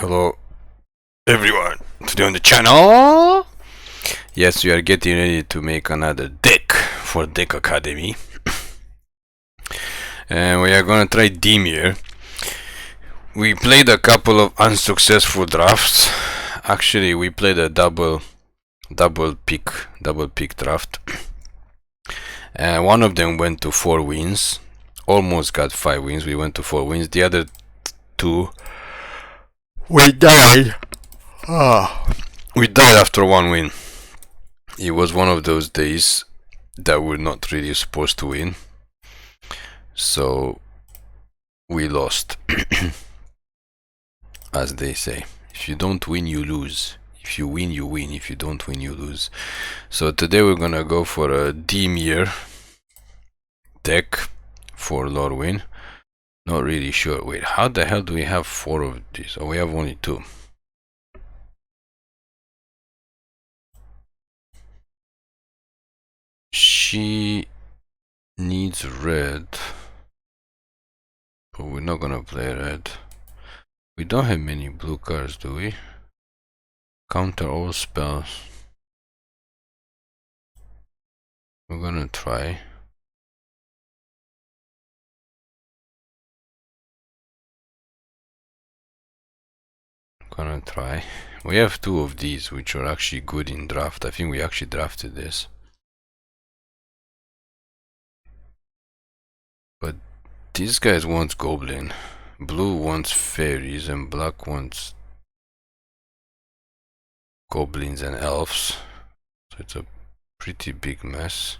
Hello everyone, today on the channel, yes, we are getting ready to make another deck for Deck Academy. And we are gonna try Dimir. We played a couple of unsuccessful drafts. Actually, we played a double pick draft. And one of them went to 4 wins, almost got 5 wins. We went to 4 wins. The other two, we died. We died after 1 win. It was one of those days that we're not really supposed to win, so we lost. As they say, if you don't win, you lose. If you win, you win. If you don't win, you lose. So today we're gonna go for a Dimir deck for Lorwyn. Not really sure. Wait, how the hell do we have 4 of these? Oh, we have only 2. She needs red, but we're not gonna play red. We don't have many blue cards, do we? Counter all spells. We're gonna try. We have 2 of these, which are actually good in draft. I think we actually drafted this. But these guys want goblin. Blue wants fairies and black wants goblins and elves. So it's a pretty big mess.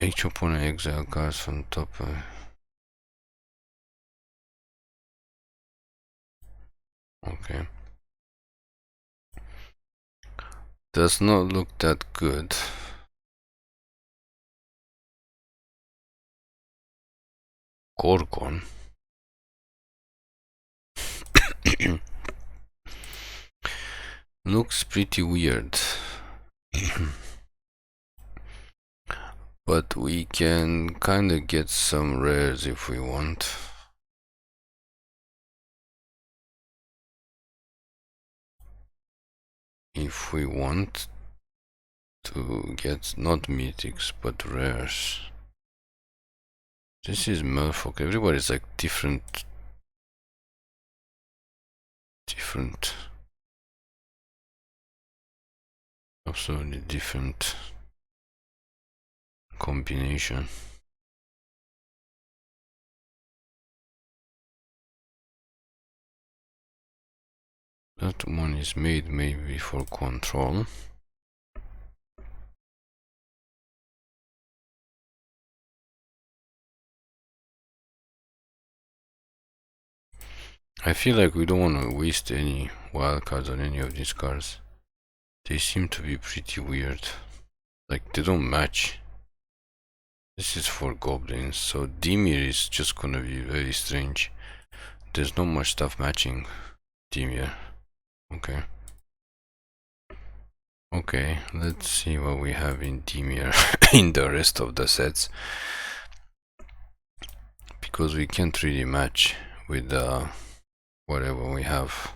Each opponent exile cards from top. Okay. Does not look that good. Gorgon. Looks pretty weird. But we can kinda get some rares if we want. If we want to get not mythics but rares. This is Merfolk. Everybody's like different. Absolutely different combination. That one is made maybe for control. I feel like we don't want to waste any wildcards on any of these cards. They seem to be pretty weird. Like, they don't match. This is for goblins, so Dimir is just gonna be very strange. There's not much stuff matching Dimir. Okay. Okay, let's see what we have in Dimir in the rest of the sets. Because we can't really match with whatever we have.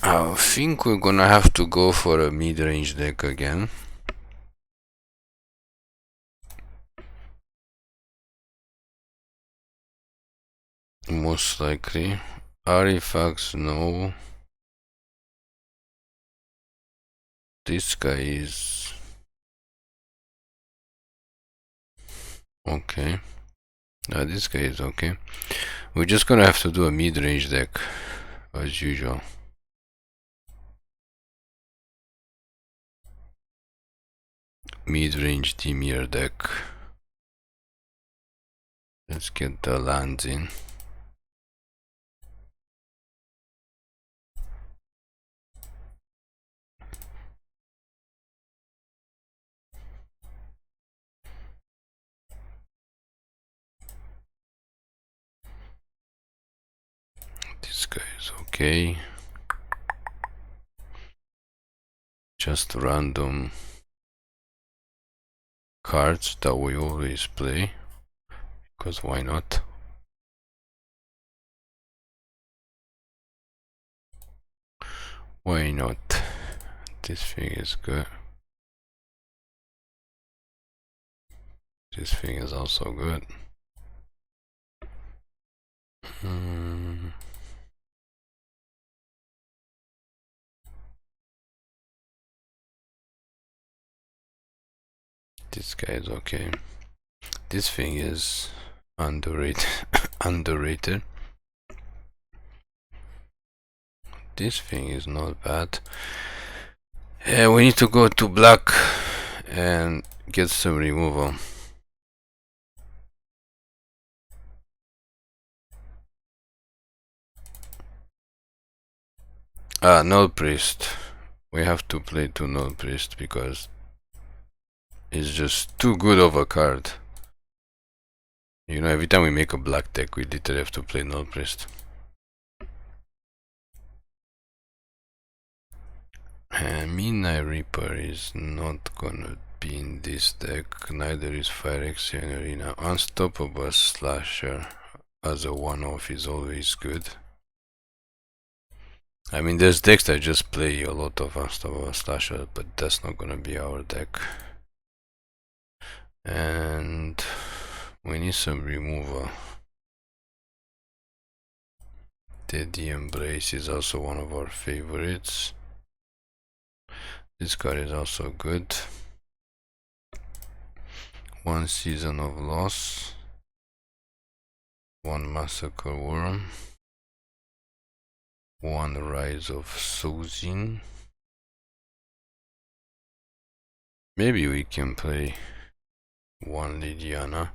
I think we're gonna have to go for a mid-range deck again. Most likely. Artifacts, no. This guy is okay. This guy is okay. We're just gonna have to do a mid-range deck as usual. Mid-range Dimir deck. Let's get the lands in. This guy is okay. just random cards that we always play, because why not? Why not? This thing is good. This thing is also good. This guy is okay. This thing is underrated. Underrated. This thing is not bad. We need to go to black and get some removal. Null Priest. We have to play to Null Priest because it's just too good of a card. You know, every time we make a black deck, we literally have to play Null Priest. And Midnight Reaper is not gonna be in this deck, neither is Skv'x the Arena. Unstoppable Slasher as a one-off is always good. I mean, there's decks that just play a lot of Unstoppable Slasher, but that's not gonna be our deck. And we need some removal. The Embrace is also one of our favorites. This card is also good. One Season of Loss. One Massacre Worm. One Rise of Sozin. Maybe we can play one Lydiana.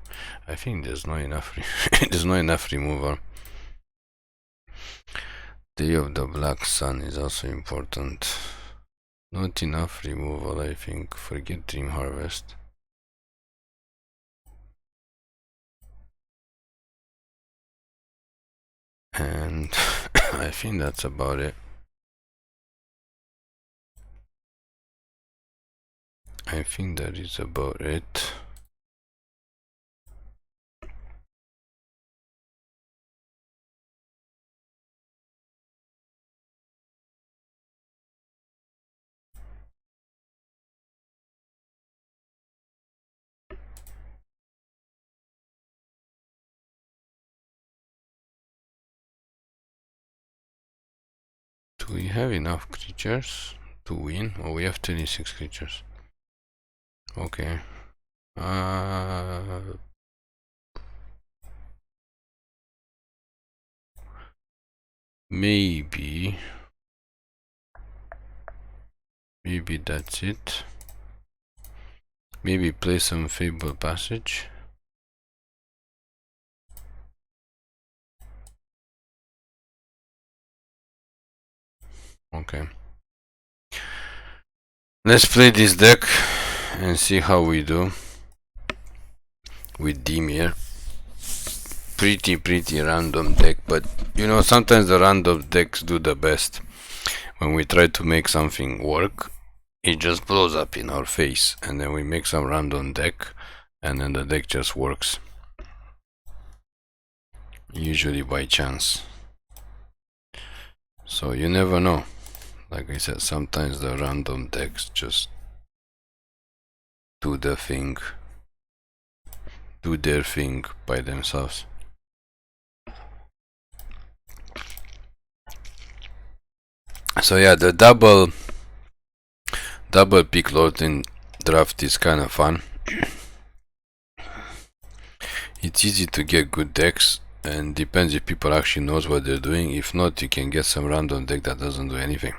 I think there's not enough there's not enough removal. Day of the Black Sun is also important. Not enough removal, I think. Forget Dream Harvest. And I think that's about it. I think that is about it. Do we have enough creatures to win? Oh, we have 26 creatures. Okay. Maybe that's it. Maybe play some Fable Passage. Okay. Let's play this deck and see how we do with Dimir. Pretty random deck, but you know, sometimes the random decks do the best. When we try to make something work, it just blows up in our face, and then we make some random deck and then the deck just works, usually by chance. So you never know. Like I said, sometimes the random decks just do their thing by themselves. So yeah, the double pick Lord in draft is kind of fun. It's easy to get good decks, and depends if people actually knows what they're doing. If not, you can get some random deck that doesn't do anything.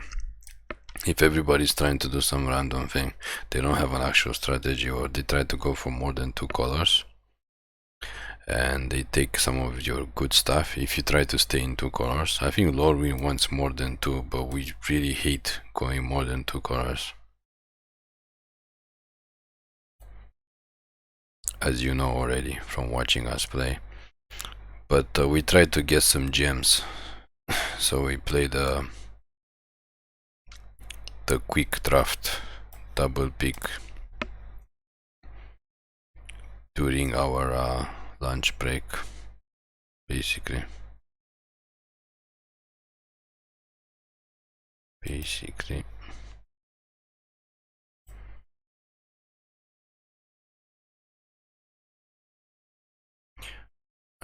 If everybody's trying to do some random thing, they don't have an actual strategy, or they try to go for more than 2 colors and they take some of your good stuff. If you try to stay in 2 colors, I think Lorwyn wants more than 2, but we really hate going more than 2 colors, as you know already from watching us play. But we try to get some gems, so we play the quick draft. double pick during our lunch break, basically.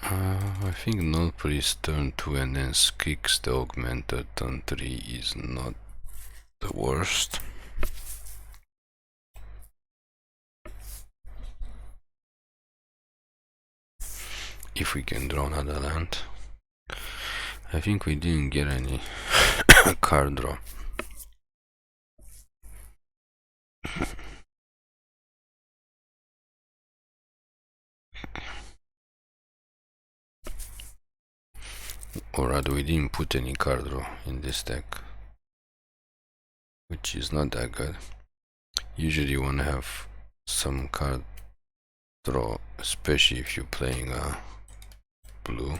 I think Null Priest turn 2 and then Skv'x the Augmenter turn 3 is not the worst. If we can draw another land. I think we didn't get any card draw. Or rather, we didn't put any card draw in this deck, which is not that good. Usually you want to have some card draw, especially if you're playing blue.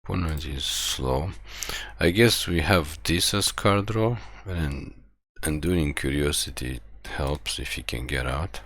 Opponent is slow. I guess we have this as card draw, and during curiosity it helps if he can get out.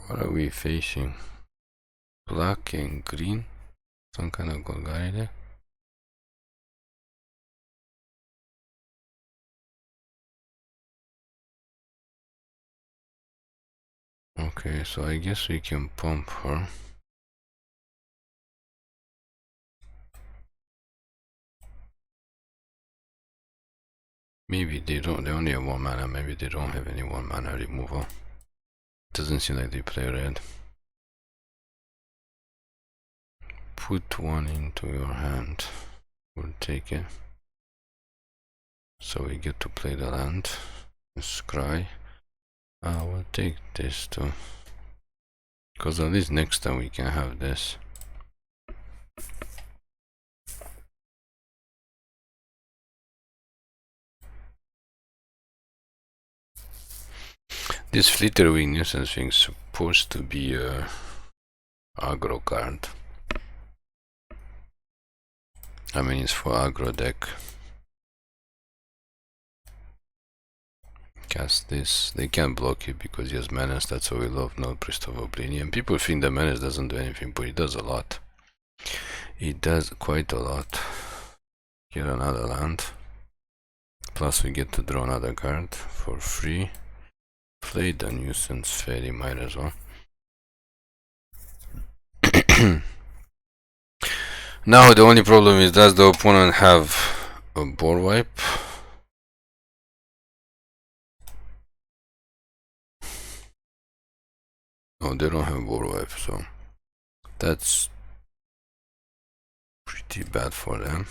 What are we facing? Black and green? Some kind of Golgari. Okay, so I guess we can pump her. Maybe they only have 1 mana, maybe they don't have any 1 mana removal. Doesn't seem like they play red. Put 1 into your hand. We'll take it. So we get to play the land. Scry. We'll take this too. Because at least next time we can have this. This Flitterwing Nuisance thing is supposed to be a aggro card. I mean, it's for aggro deck. Cast this. They can't block it because he has Menace. That's why we love Null Priest of Oblivion. People think the Menace doesn't do anything, but it does a lot. It does quite a lot. Get another land. Plus we get to draw another card for free. Play the Nuisance Fairy, might as well. Now the only problem is, does the opponent have a board wipe? No, they don't have board wipe, so that's pretty bad for them.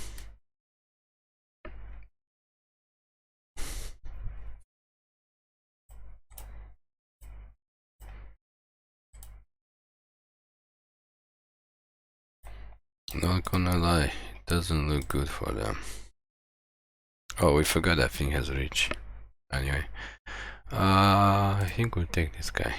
Not gonna lie, it doesn't look good for them. Oh, we forgot that thing has reach. Anyway, I think we'll take this guy.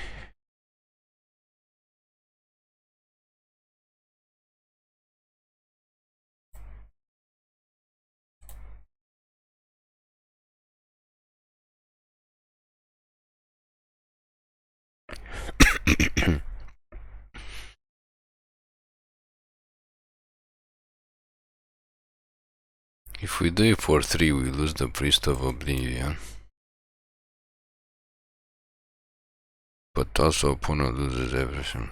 If we do it for 3, we lose the Priest of Oblivion. But also opponent loses everything.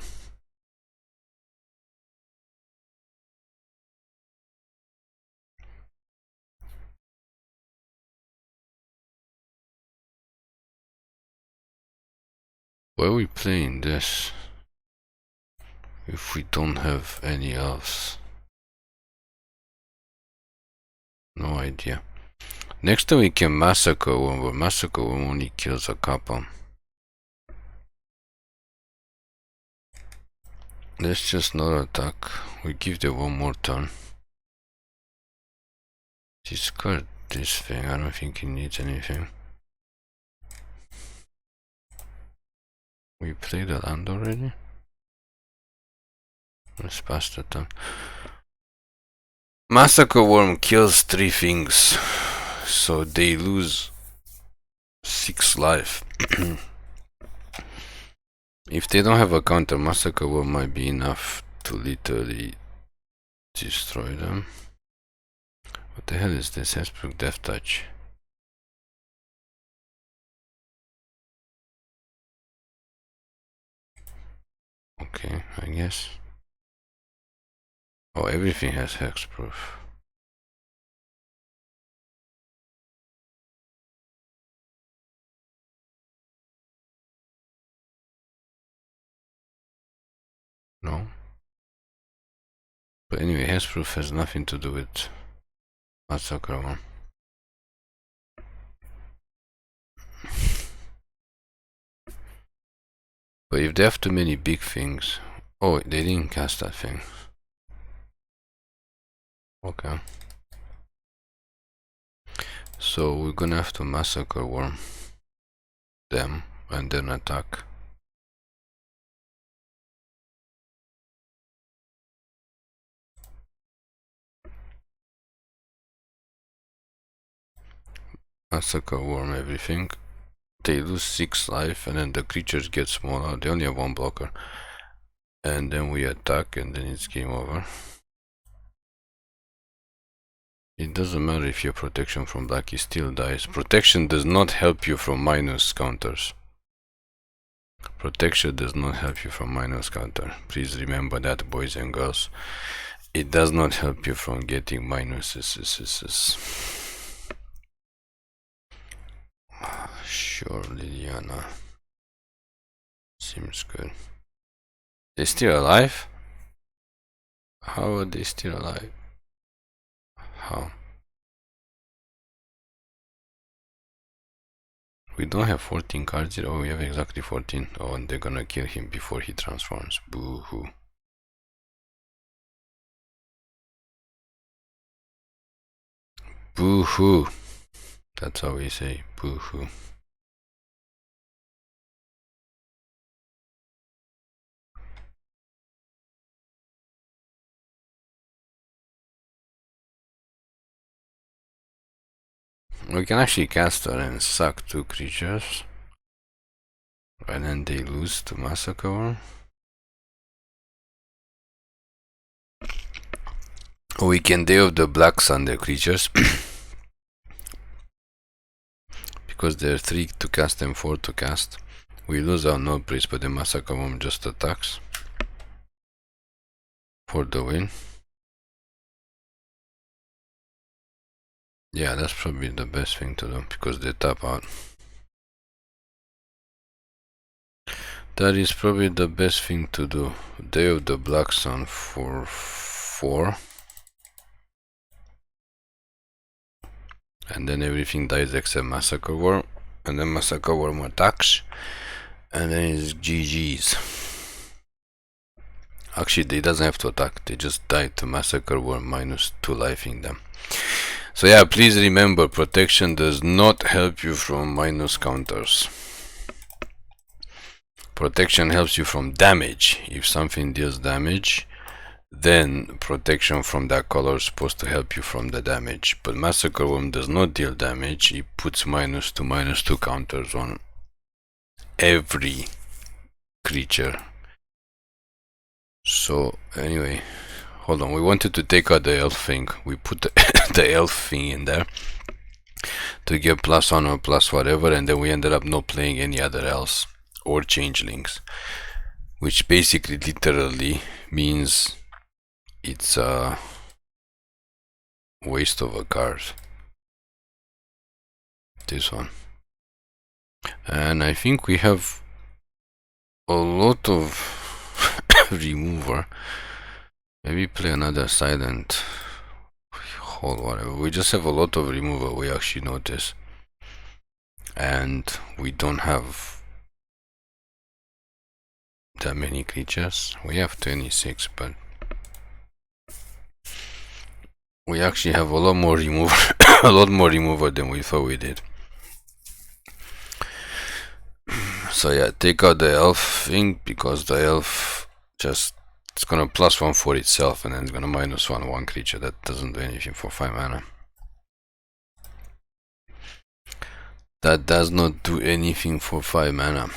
Why are we playing this if we don't have any else? No idea. Next time we can Massacre Worm, but Massacre Worm only kills a couple. Let's just not attack. We give them one more turn. Discard this thing. I don't think it needs anything. We played the land already. Let's pass the turn. Massacre Worm kills 3 things, so they lose 6 life. If they don't have a counter, Massacre Worm might be enough to literally destroy them. What the hell is this? Hexproof Death Touch. Okay, I guess. Oh, everything has hexproof. No. But anyway, hexproof has nothing to do with Massacre Worm. But if they have too many big things... Oh, they didn't cast that thing. Okay. So we're gonna have to Massacre Worm them and then attack. Massacre Worm everything. They lose 6 life and then the creatures get smaller. They only have 1 blocker. And then we attack and then it's game over. It doesn't matter if your protection from black, he still dies. Protection does not help you from minus counters. Protection does not help you from minus counter. Please remember that, boys and girls. It does not help you from getting minuses. Sure, Liliana. Seems good. They're still alive? How are they still alive? How? We don't have 14 cards here. Oh, we have exactly 14. Oh, and they're gonna kill him before he transforms. Boo-hoo. Boo-hoo. That's how we say boo-hoo. We can actually cast her and suck 2 creatures. And then they lose to Massacre. Or we can Day of the Black Sun their creatures. Because there are 3 to cast and 4 to cast. We lose our Null Priest, but the Massacre Worm just attacks. For the win. Yeah, that's probably the best thing to do, because they tap out. That is probably the best thing to do. Day of the Black Sun for 4. And then everything dies except Massacre Worm. And then Massacre Worm attacks. And then it's GG's. Actually, they doesn't have to attack. They just die to Massacre Worm minus 2 life in them. So yeah, please remember, protection does not help you from minus counters. Protection helps you from damage. If something deals damage, then protection from that color is supposed to help you from the damage. But Massacre Worm does not deal damage. It puts -2/-2 counters on every creature. So anyway, hold on, we wanted to take out the elf thing. We put the elf thing in there to get +1 or plus whatever, and then we ended up not playing any other elves or changelings, which basically literally means it's a waste of a card. This one. And I think we have a lot of remover. Maybe play another silent whole whatever. We just have a lot of removal, we actually notice. And we don't have that many creatures. We have 26, but we actually have a lot more removal a lot more removal than we thought we did. So yeah, take out the elf thing, because the elf just, it's gonna +1 for itself, and then it's gonna -1 one creature. That doesn't do anything for 5 mana. That does not do anything for 5 mana.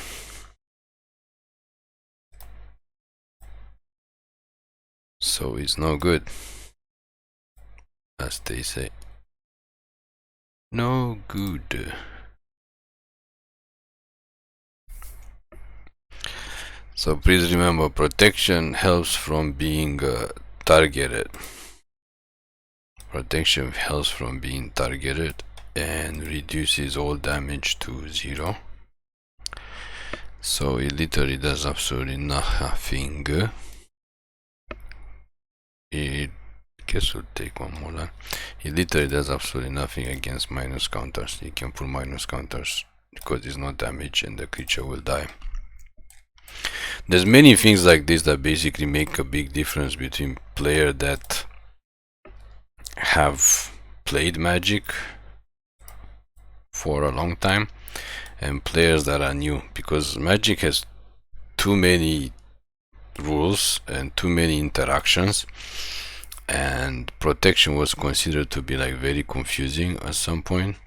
So it's no good, as they say. No good. So please remember, protection helps from being targeted. Protection helps from being targeted and reduces all damage to 0. So it literally does absolutely nothing. It guess we'll take one more line. It literally does absolutely nothing against minus counters. You can put minus counters because it's not damage and the creature will die. There's many things like this that basically make a big difference between players that have played Magic for a long time and players that are new, because Magic has too many rules and too many interactions, and protection was considered to be like very confusing at some point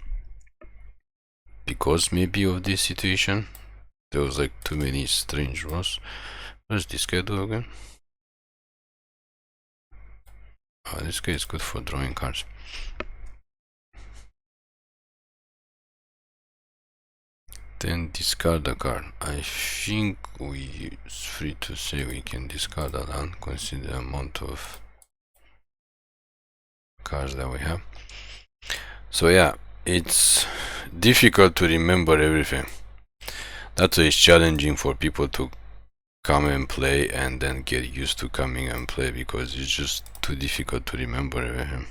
because maybe of this situation. There was like too many strange rules. What does this guy do again? Oh, this guy is good for drawing cards. Then discard a card. I think it's free to say we can discard a land, consider the amount of cards that we have. So yeah, it's difficult to remember everything. That's why it's challenging for people to come and play and then get used to coming and play, because it's just too difficult to remember everything.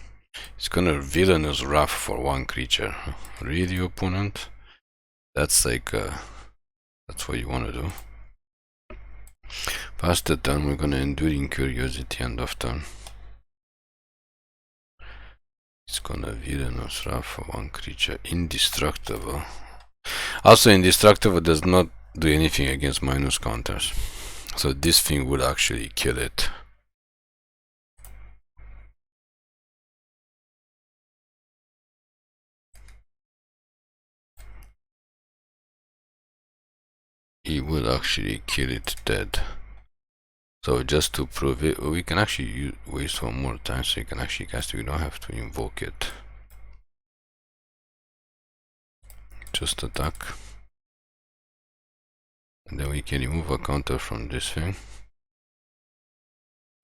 It's gonna Villainous Wrath for one creature. Really, opponent? That's like that's what you want to do. Past the turn, we're gonna Enduring Curiosity end of turn. It's gonna Villainous Wrath for one creature. Indestructible. Also, Indestructible does not do anything against minus counters, so this thing would actually kill it. It will actually kill it dead. So just to prove it, we can actually waste one more time, so you can actually cast it. We don't have to invoke it. Just attack. And then we can remove a counter from this thing.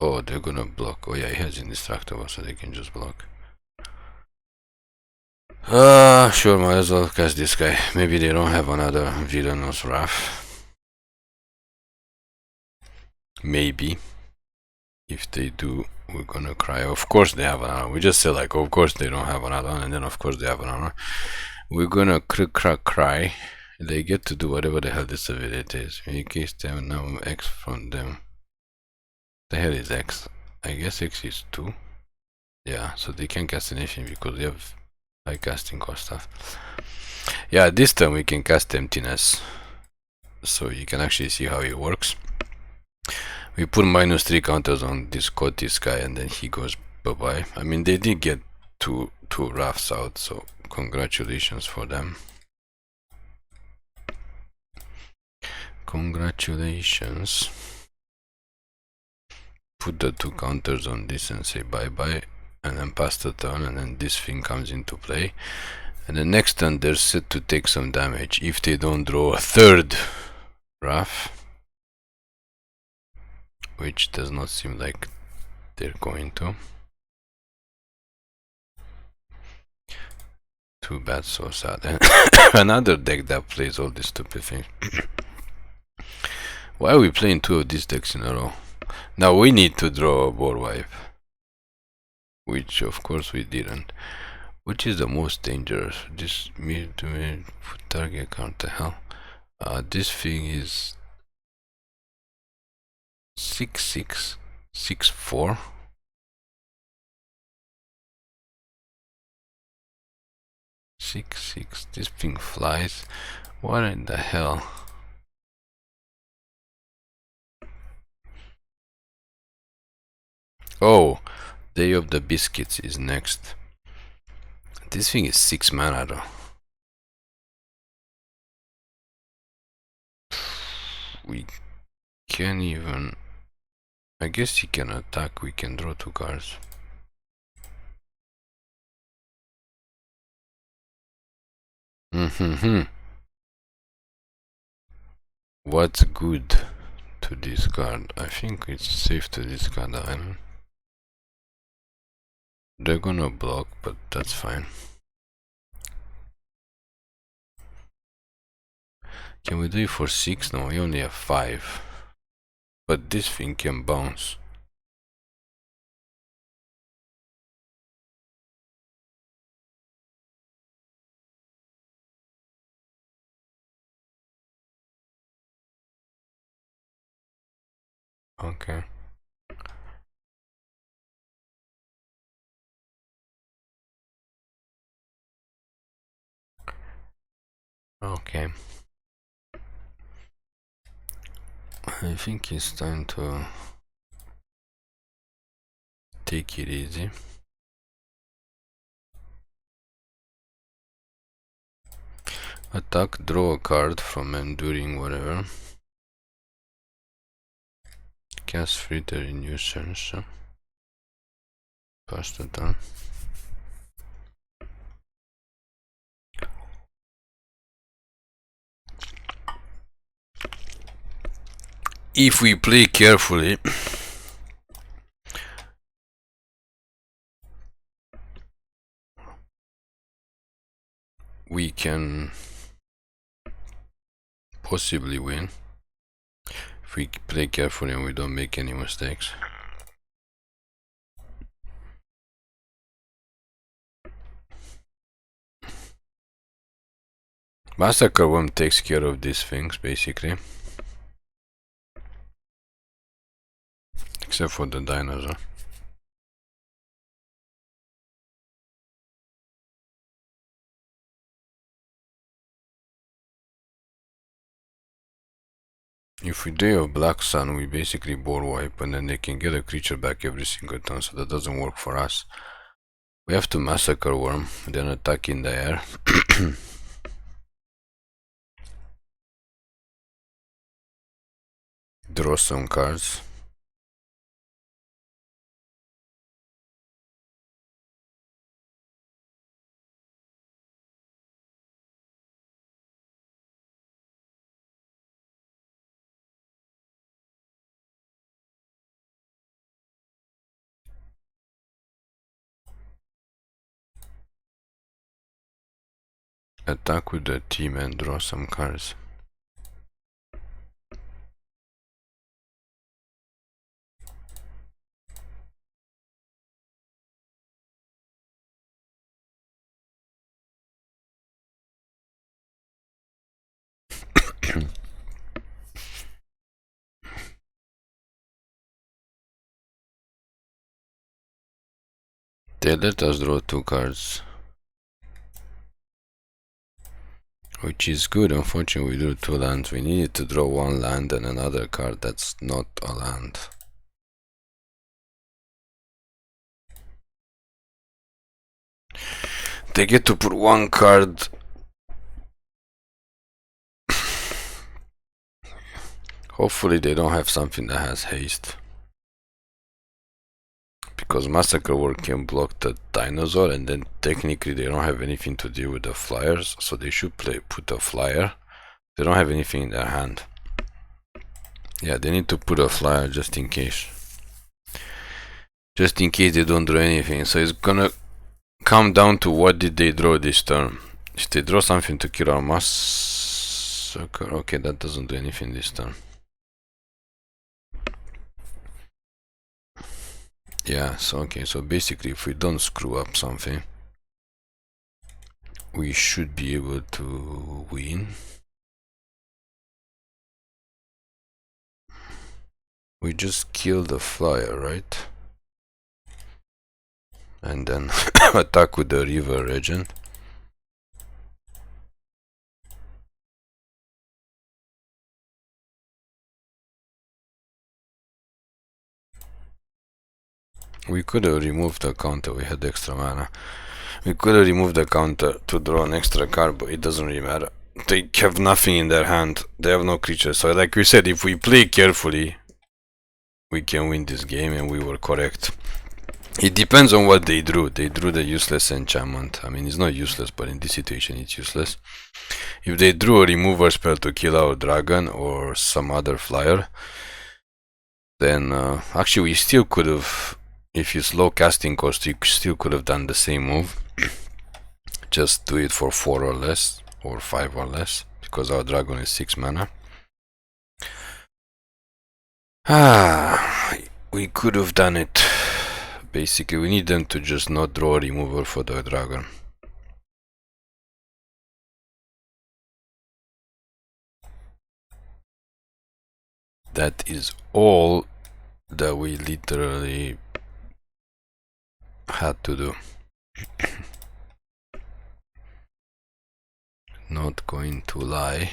Oh, they're gonna block. Oh yeah, he has Indestructible, so they can just block. Sure, might as well cast this guy. Maybe they don't have another Villainous Wrath. Maybe. If they do, we're gonna cry. Of course they have another. We just say like, of course they don't have another one, and then of course they have another one. We're gonna cry. They get to do whatever the hell this ability is. In case they have now X from them. The hell is X? I guess X is 2. Yeah, so they can't cast anything because they have high casting cost stuff. Yeah, this time we can cast Emptiness. So you can actually see how it works. We put -3 counters on this Cotis guy and then he goes bye-bye. I mean, they did get two Wraths out, so congratulations for them. Congratulations. Put the 2 counters on this and say bye-bye, and then pass the turn, and then this thing comes into play. And the next turn they're set to take some damage if they don't draw a 3rd Wrath, which does not seem like they're going to. Too bad, so sad. And another deck that plays all these stupid things. Why are we playing 2 of these decks in a row? Now we need to draw a board wipe. which of course we didn't. Which is the most dangerous? This mid to mid target count the hell. This thing is 6'6", 6'4". This thing flies. What in the hell? Oh, Day of the Biscuits is next. This thing is 6 mana though. We can't even... I guess he can attack, we can draw 2 cards. What's good to discard? I think it's safe to discard the island. They're gonna block, but that's fine. Can we do it for 6? No, we only have 5. But this thing can bounce. Okay. Okay. I think it's time to take it easy. Attack, draw a card from enduring whatever. Cast Flitterwing Nuisance. Pass the turn. If we play carefully, we can possibly win. If we play carefully and we don't make any mistakes. Massacre Worm takes care of these things basically. Except for the dinosaur. If we do a Black Sun, we basically board wipe and then they can get a creature back every single turn, so that doesn't work for us. We have to Massacre Worm, then attack in the air. Draw some cards. Attack with the team and draw some cards. They let us draw 2 cards, which is good. Unfortunately, we drew 2 lands. We needed to draw 1 land and another card that's not a land. They get to put 1 card. Hopefully they don't have something that has haste. Because Massacre Worm can block the dinosaur, and then technically they don't have anything to deal with the flyers, so they should put a flyer. They don't have anything in their hand. Yeah, they need to put a flyer just in case. Just in case they don't draw anything. So it's gonna come down to what did they draw this turn. If they draw something to kill our Massacre, okay, that doesn't do anything this turn. Yeah, so okay, so basically if we don't screw up something, we should be able to win. We just kill the flyer, right? And then attack with the river regent. We could have removed the counter, we had extra mana. We could have removed the counter to draw an extra card, but it doesn't really matter. They have nothing in their hand, they have no creatures. So like we said, if we play carefully, we can win this game, and we were correct. It depends on what they drew. They drew the useless enchantment. I mean, it's not useless, but in this situation it's useless. If they drew a remover spell to kill our dragon or some other flyer, then actually we still could have, if you slow casting cost, you still could have done the same move. Just do it for 4 or less, or 5 or less, because our dragon is 6 mana. We could have done it. Basically, we need them to just not draw a remover for the dragon. That is all that we literally had to do. Not going to lie.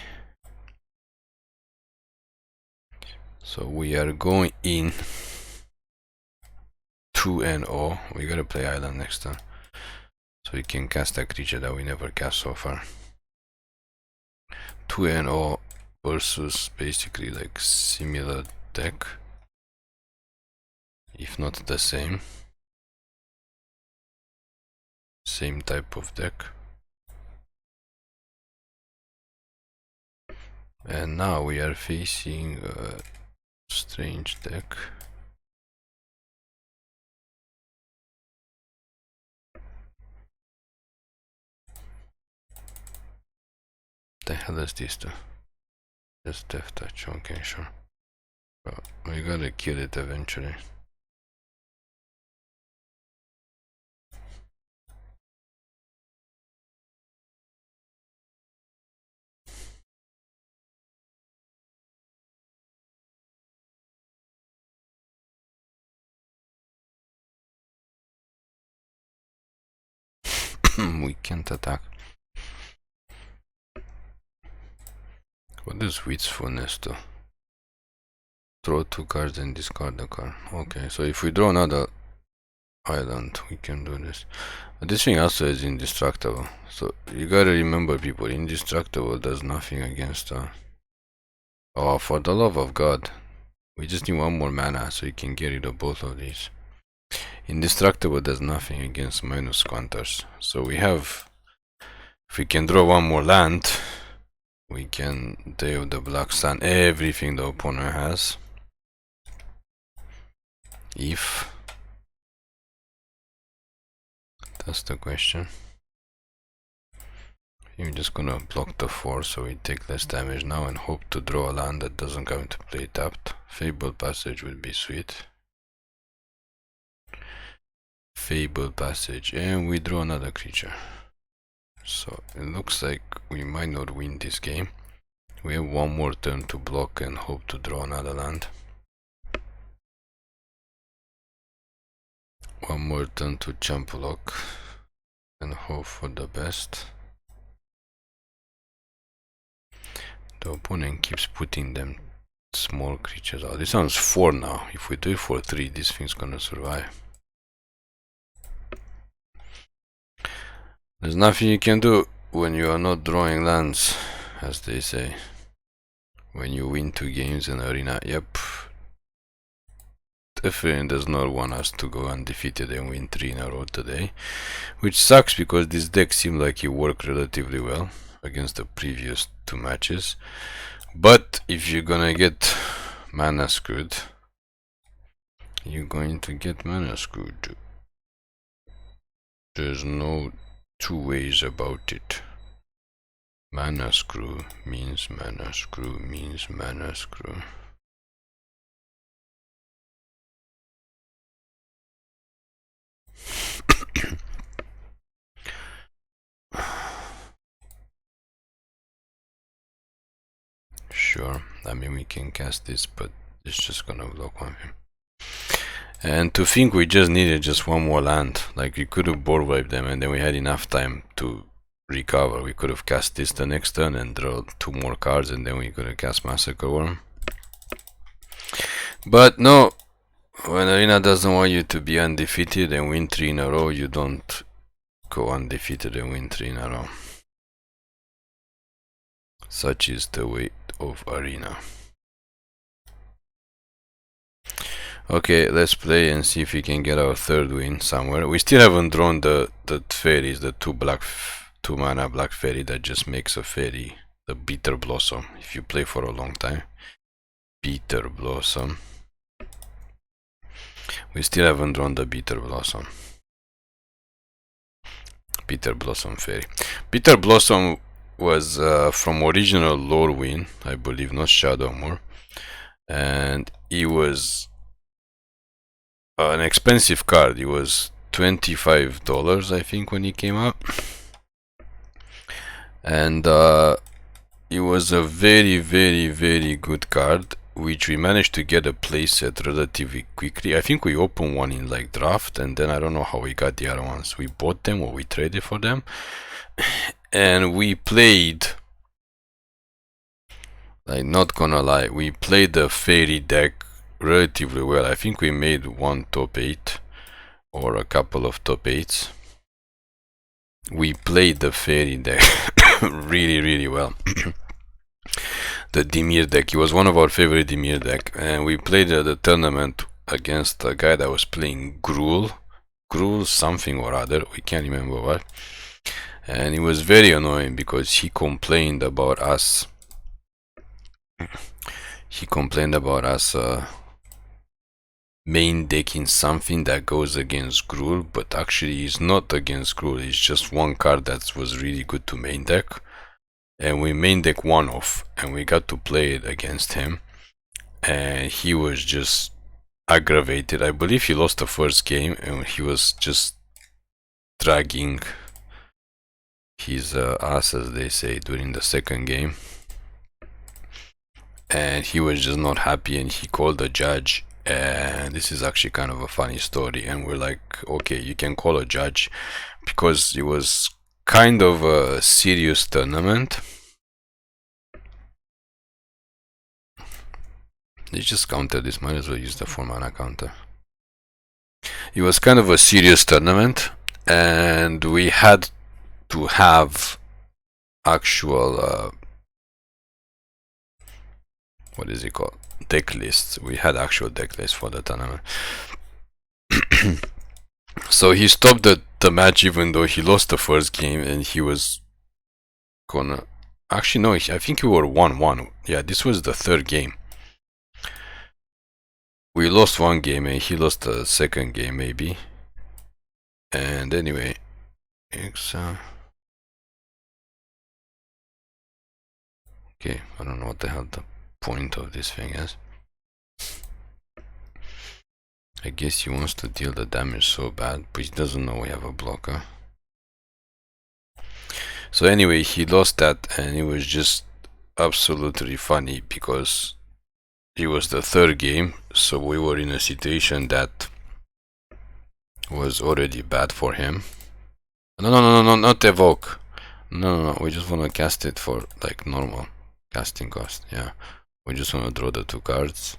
So we are going in 2-0. We gotta play island next time, so we can cast a creature that we never cast so far. 2-0 versus basically like similar deck, if not the same type of deck. And now we are facing a strange deck. The hell is this though? Just Death Touch, okay, sure. But we gotta kill it eventually. We can't attack. What is Wistfulness though? Draw 2 cards and discard a card. Okay, so if we draw another island, we can do this. But this thing also is indestructible. So you gotta remember, people, indestructible does nothing against oh, for the love of God. We just need 1 more mana so you can get rid of both of these. Indestructible does nothing against minus counters. So we have, if we can draw 1 more land, we can Day of the Black Sun everything the opponent has. If that's the question. I'm just gonna block the 4 so we take less damage now and hope to draw a land that doesn't come into play tapped. Fable Passage would be sweet. Fable Passage, and we draw another creature. So it looks like we might not win this game. We have 1 more turn to block and hope to draw another land. 1 more turn to jump block and hope for the best. The opponent keeps putting them small creatures out. This sounds 4 now. If we do it for 3, this thing's gonna survive. There's nothing you can do when you are not drawing lands, as they say. When you win 2 games in Arena, yep. Vren does not want us to go undefeated and win 3 in a row today, which sucks because this deck seemed like it worked relatively well against the previous 2 matches. But if you're gonna get mana screwed, you're going to get mana screwed. There's no 2 ways about it. Mana screw means mana screw means mana screw. sure. I mean, we can cast this, but it's just gonna block one thing. And to think we just needed just one more land. Like, we could have board wiped them and then we had enough time to recover. We could have cast this the next turn and draw 2 more cards, and then we could have cast Massacre Worm. But no, when Arena doesn't want you to be undefeated and win 3 in a row, you don't go undefeated and win 3 in a row. Such is the way of Arena. Okay, let's play and see if we can get our 3rd win somewhere. We still haven't drawn the fairies, the 2 mana black fairy that just makes a fairy, the Bitter Blossom, if you play for a long time. Bitter Blossom. We still haven't drawn the Bitter Blossom. Bitter Blossom fairy. Bitter Blossom was from original Lorwyn, I believe, not Shadowmoor, and it was an expensive card. It was $25, I think, when it came out, and it was a very, very, very good card, which we managed to get a playset relatively quickly. I think we opened one in like draft, and then I don't know how we got the other ones. We bought them or we traded for them, and we played, like, not gonna lie, we played the fairy deck relatively well. I think we made one top 8 or a couple of top 8s. We played the fairy deck really, really well. The Dimir deck, it was one of our favorite Dimir deck, and we played the tournament against a guy that was playing Gruul something or other, we can't remember what, and it was very annoying because he complained about us main decking something that goes against Gruul, but actually it's not against Gruul, it's just one card that was really good to main deck. And we main deck one off, and we got to play it against him, and he was just aggravated. I believe he lost the first game, and he was just dragging his ass, as they say, during the second game, and he was just not happy, and he called the judge. And this is actually kind of a funny story, and we're like, okay, you can call a judge, because it was kind of a serious tournament. They just counter this, might as well use the 4 mana counter. It was kind of a serious tournament, and we had to have actual what is it called, deck lists. We had actual deck lists for the tournament. So he stopped the match even though he lost the first game, and he was gonna, actually no, I think we were 1-1. Yeah, this was the 3rd game. We lost 1 game and he lost the 2nd game maybe. And anyway, it's okay, I don't know what the hell the point of this thing is. I guess he wants to deal the damage so bad, but he doesn't know we have a blocker. So anyway, he lost that, and it was just absolutely funny because it was the 3rd game, so we were in a situation that was already bad for him. No, not evoke. No, we just want to cast it for like normal casting cost. Yeah, we just want to draw the 2 cards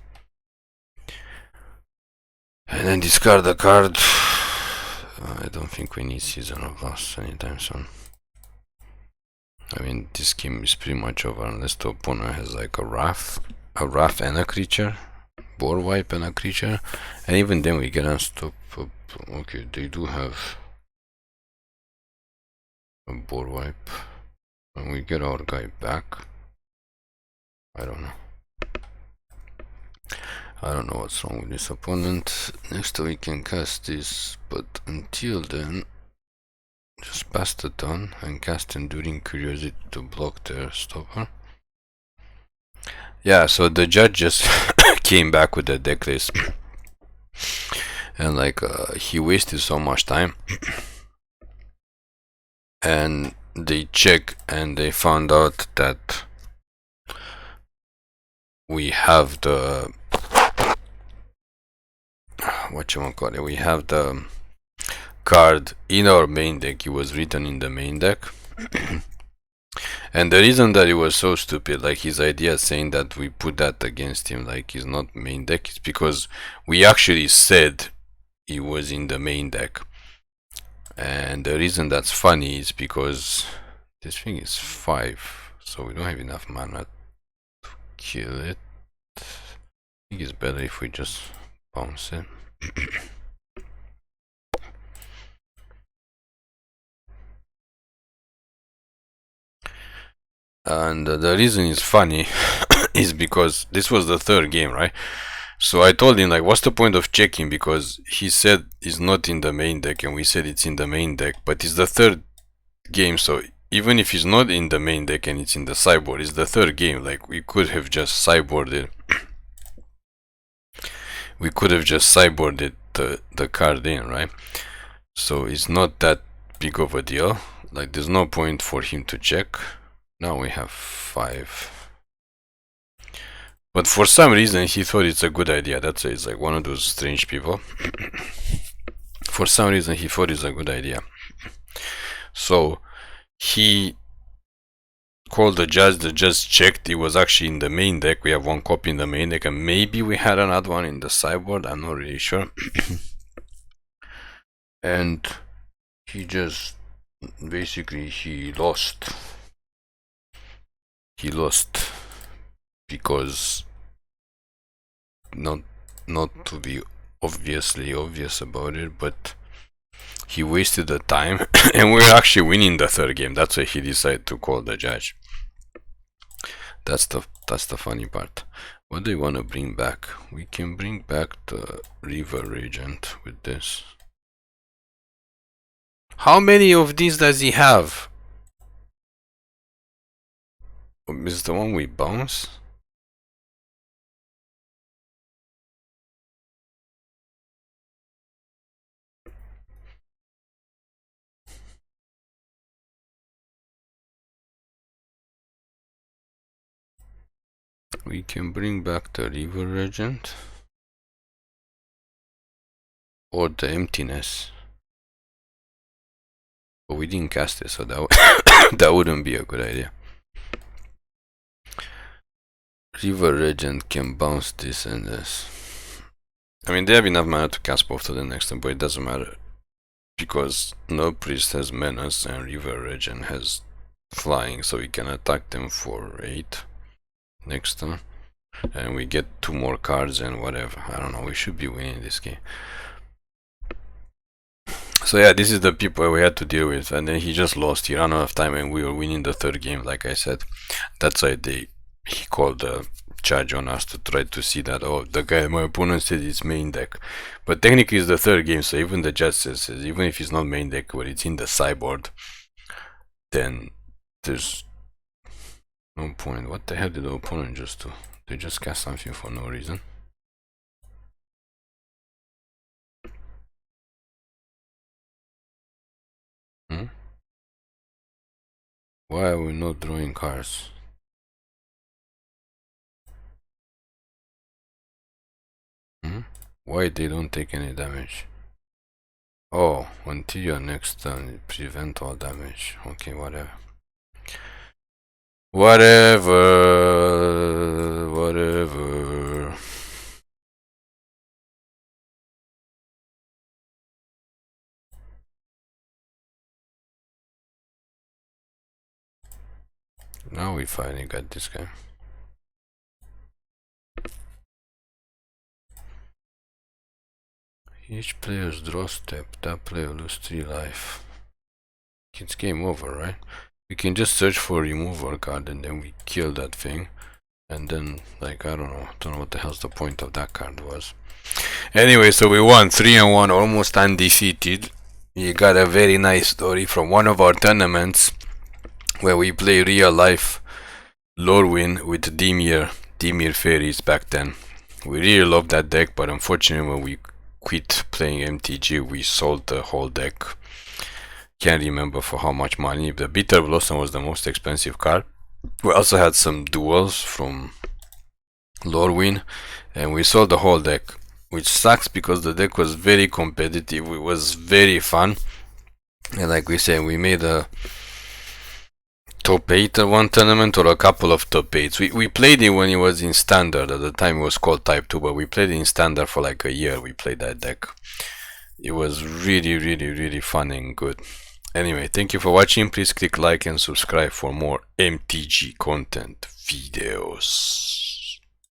and then discard the card. I don't think we need Season of Loss anytime soon. I mean, this game is pretty much over unless the opponent has like a Wrath and a creature, board wipe and a creature, and even then we get unstoppable. Okay, they do have a board wipe, and we get our guy back. I don't know what's wrong with this opponent. Next we can cast this, but until then, just pass the turn and cast Enduring Curiosity to block their stopper. Yeah, so the judge just came back with the deck list, and like he wasted so much time, and they checked and they found out that we have the whatchamacallit, we have the card in our main deck. It was written in the main deck. And the reason that it was so stupid, like his idea saying that we put that against him like he's not main deck, is because we actually said it was in the main deck. And the reason that's funny is because this thing is 5, so we don't have enough mana to kill it. I think it's better if we just bounce it. And the reason it's funny is because this was the 3rd game, right? So I told him, like, what's the point of checking, because he said it's not in the main deck and we said it's in the main deck, but it's the 3rd game, so even if it's not in the main deck and it's in the sideboard, it's the 3rd game. Like, we could have just sideboarded the card in, right? So it's not that big of a deal. Like, there's no point for him to check. Now we have 5. But for some reason he thought it's a good idea. That's it's like one of those strange people. For some reason he thought it's a good idea. So he called the judge checked, it was actually in the main deck. We have 1 copy in the main deck and maybe we had another one in the sideboard, I'm not really sure. And he just basically he lost because not to be obviously obvious about it, but he wasted the time and we're actually winning the 3rd game. That's why he decided to call the judge. That's the funny part. What do you want to bring back? We can bring back the River Regent with this. How many of these does he have? Is the one we bounce? We can bring back the River Regent or the Emptiness. But we didn't cast it, so that wouldn't be a good idea. River Regent can bounce this and this. I mean, they have enough mana to cast both to the next turn, but it doesn't matter, because no priest has menace and River Regent has flying, so we can attack them for 8 next turn. And we get 2 more cards and whatever. I don't know, we should be winning this game. So yeah, this is the people we had to deal with, and then he just lost. He ran out of time and we were winning the 3rd game, like I said. That's why he called the charge on us to try to see that, oh, the guy, my opponent said it's main deck. But technically it's the 3rd game, so even the judge says even if it's not main deck, but it's in the sideboard, then there's no point. What the hell did the opponent just do? They just cast something for no reason. Why are we not drawing cards? Why they don't take any damage? Oh, until your next turn, prevent all damage. Okay, whatever. Whatever. Now we finally got this guy. Each player's draw step, that player loses 3 life. It's game over, right? We can just search for removal card and then we kill that thing. And then, like, I don't know what the hell's the point of that card was. Anyway, so we won 3-1, almost undefeated. We got a very nice story from one of our tournaments where we play real life Lorwyn with Dimir fairies back then. We really loved that deck, but unfortunately when we quit playing MTG, we sold the whole deck. Can't remember for how much money. The Bitterbloom was the most expensive card. We also had some duels from Lorwyn, and we sold the whole deck, which sucks because the deck was very competitive. It was very fun, and like we said, we made a top 8 at one tournament, or a couple of top 8s. We played it when it was in standard. At the time it was called type 2, but we played it in standard for like a year. We played that deck. It was really fun and good. Anyway, thank you for watching. Please click like and subscribe for more MTG content videos.